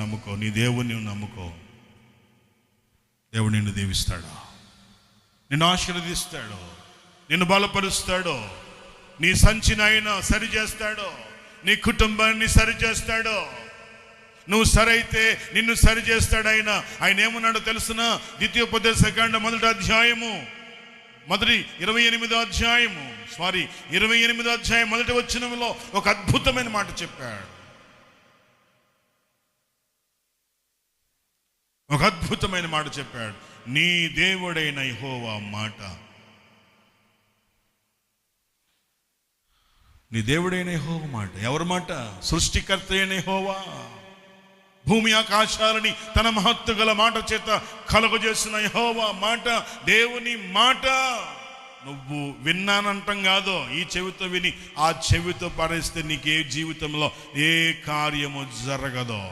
నమ్ముకో, నీ దేవుణ్ణి నమ్ముకో. దేవుడు నిన్ను దీవిస్తాడు, నిన్ను ఆశీర్వదిస్తాడు, నిన్ను బలపరుస్తాడు, నీ సంచిని ఆయన సరిచేస్తాడు, నీ కుటుంబాన్ని సరిచేస్తాడు. నువ్వు సరైతే నిన్ను సరిచేస్తాడు ఆయన. ఆయన ఏమన్నాడో తెలుసునా? ద్వితీయోపదేశకాండ 1వ అధ్యాయము 28వ అధ్యాయము 28వ అధ్యాయం 1వ వచనంలో ఒక అద్భుతమైన మాట చెప్పాడు. ఒక అద్భుతమైన మాట చెప్పాడు. నీ దేవుడైన యెహోవా మాట, నీ దేవుడైన యెహోవా మాట. ఎవరి మాట? సృష్టికర్త అయిన యెహోవా, భూమి ఆకాశాలని తన మహత్తు గల మాట చేత కలుగజేసిన యెహోవా మాట, దేవుని మాట. నువ్వు విన్నానంటాం కాదు, ఈ చెవితో విని ఆ చెవితో పడేస్తే నీకే జీవితంలో ఏ కార్యము జరగదో.